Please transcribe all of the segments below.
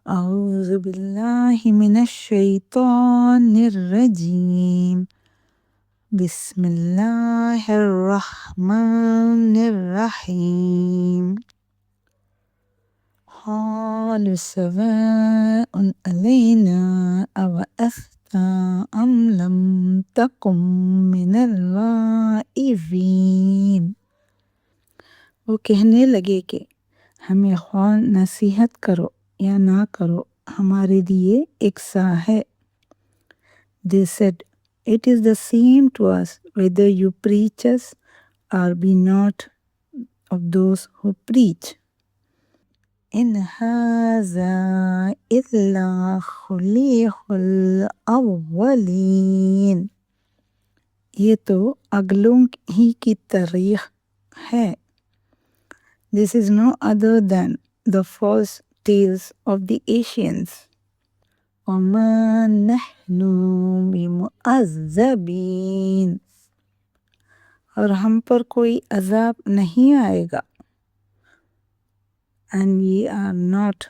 أعوذ بالله من الشيطان الرجيم. بسم الله الرحمن الرحيم. قالوا سواء علينا أوعظت أم لم تكن من الواعظين. وہ کہنے لگے کہ ہمیں خواہ نصیحت کرو یا نہ کرو ہمارے لیے یکساں ہے. They said, it is the same to us whether you preach us or be not of those who preach. إن هذا إلا خليق الأولين. یہ تو اگلوں ہی کی تاریخ ہے. This is no other than the false tales of the Asians. وَمَا نَحْنُ بِمُعَذَّبِينَ. اور ہم پر کوئی عذاب نہیں آئے گا. And we are not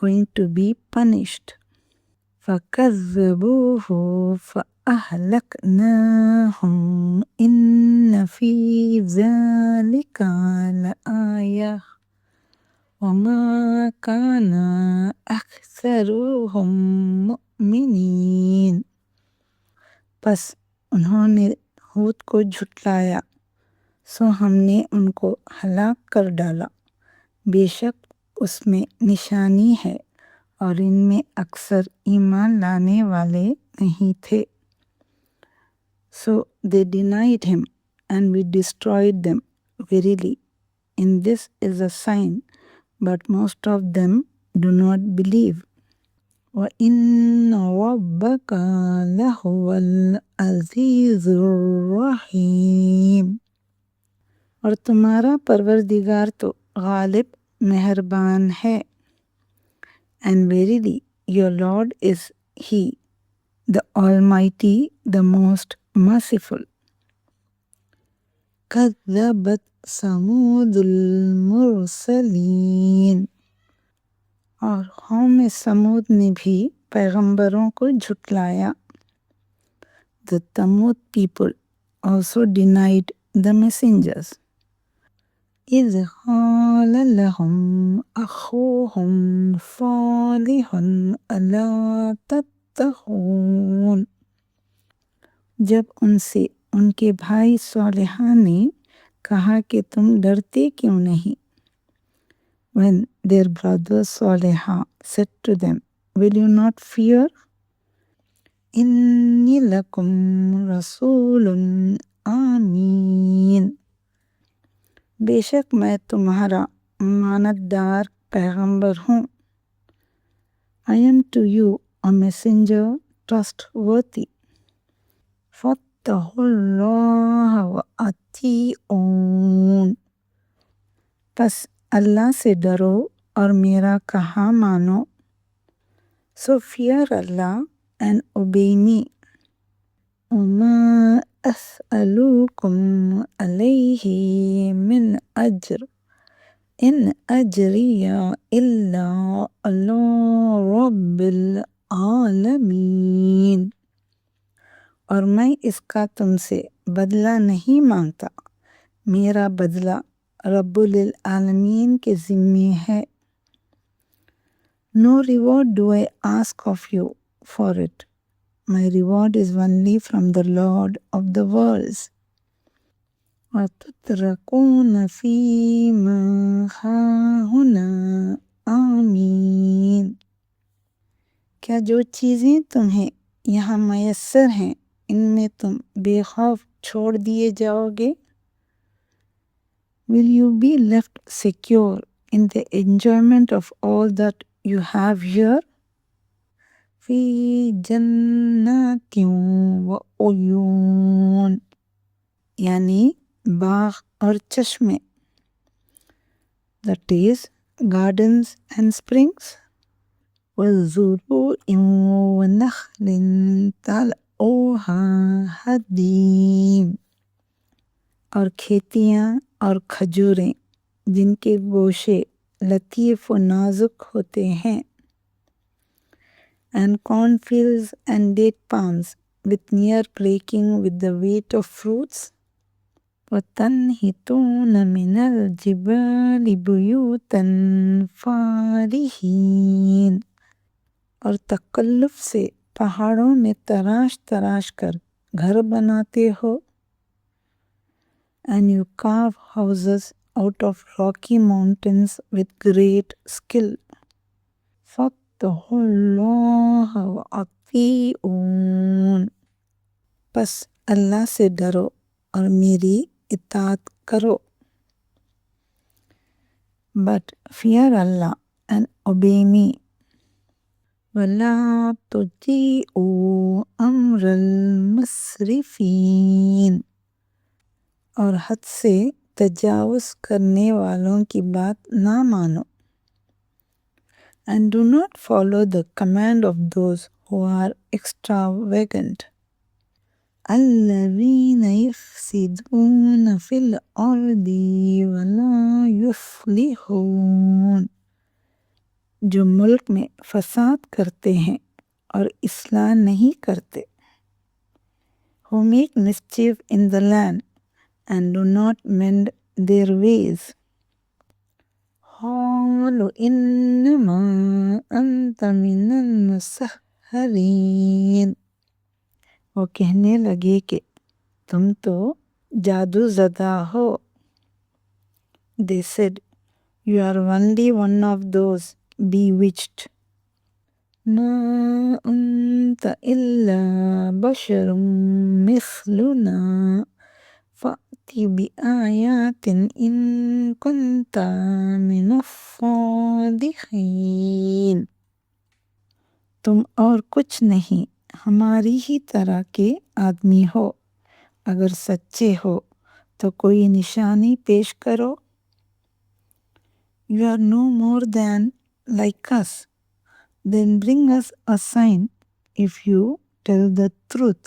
going to be punished. فَكَذَّبُوهُ فَأَهْلَكْنَاهُمْ إِنَّ فِي ذَلِكَ لَآيَةً وَمَا كَانَ أَكْثَرُهُم مُؤْمِنِينَ. پس انہوں نے ہود کو جھٹلایا سو ہم نے ان کو ہلاک کر ڈالا. بے شک اس میں نشانی ہے اور ان میں اکثر ایمان لانے والے نہیں تھے. So they denied him and we destroyed them. Verily, in this is a sign, but most of them do not believe. وَإِنَّ رَبَّكَ لَهُوَ الْعَزِيزُ الرَّحِيمُ. اور تمہارا پروردگار تو غالب مہربان ہے. And verily, your Lord is He, the Almighty, the most merciful. كذبت ثمود المرسلین. اور قوم سمود نے بھی پیغمبروں کو جھٹلایا. The Thamud people also denied the messengers. إِذْ قَالَ لَهُمْ أَخُوهُمْ صَالِحٌ أَلَا تَتَّقُونَ. جب ان سے ان کے بھائی صالحہ نے کہا کہ تم ڈرتے کیوں نہیں. When their brother Salihah said to them, will you not fear? إِنِّي لَكُمْ رَسُولٌ آمین. بے شک میں تمہارا امانت دار پیغمبر ہوں. I am to you a messenger trustworthy. فَاتَّقُوا اللَّهَ وَأَطِیعُونِ. پس اللہ سے ڈرو اور میرا کہا مانو. So fear Allah and obey me. وَمَا أَسْأَلُكُمْ عَلَيْهِ مِنْ أَجْرٍ إِنْ أَجْرِيَ إِلَّا عَلَى رَبِّ الْعَالَمِينَ. اور میں اس کا تم سے بدلہ نہیں مانگتا. میرا بدلہ رب العالمین کے ذمے ہے. No reward do I ask of you for it. My reward is only from the Lord of the worlds. وَتُتْرَكُونَ فِي مَا هَاهُنَا آمِينَ. کیا جو چیزیں تمہیں یہاں میسر ہیں ان میں تم بے خوف چھوڑ دیے جاؤ گے. Will you be left secure in the enjoyment of all that you have here? فِي جَنَّاتٍ وَعُيُونٍ. یعنی باغ اور چشمے. That is gardens and springs. وَزُرُوعٍ وَنَخْلٍ طَلْعُهَا حَدِيمٌ. اور کھیتیاں اور کھجوریں جن کے گوشے لطیف و نازک ہوتے ہیں. and cornfields and date palms with near breaking with the weight of fruits. وَتَنْحِتُونَ مِنَ الْجِبَالِ بُيُوتًا فَارِهِينَ اور تکلف سے پہاڑوں میں تراش تراش کر گھر بناتے ہو. And you carve houses out of rocky mountains with great skill. فَاتَّقُوا اللَّهَ وَأَطِيعُونِ پس اللہ سے ڈرو اور میری اطاعت کرو. But fear Allah and obey me. وَلَا تُطِيعُوا أَمْرَ الْمُسْرِفِينَ اور حد سے تجاوز کرنے والوں کی بات نہ مانو. And do not follow the command of those who are extravagant. الَّذِينَ يُفْسِدُونَ فِي الْأَرْضِ وَلَا يُصْلِحُونَ جو ملک میں فساد کرتے ہیں اور اصلاح نہیں کرتے. Who make mischief in the land and do not mend their ways. قالوا إنما أنت من المسحرين وہ کہنے لگے کہ تم تو جادو زدہ ہو. They said, you are only one of those bewitched. ما أنت إلا بشر مثلنا فأت بآيات إن كنت من الصادقين تم اور کچھ نہیں ہماری ہی طرح کے آدمی ہو، اگر سچے ہو تو کوئی نشانی پیش کرو. You are no more than like us. Then bring us a sign if you tell the truth.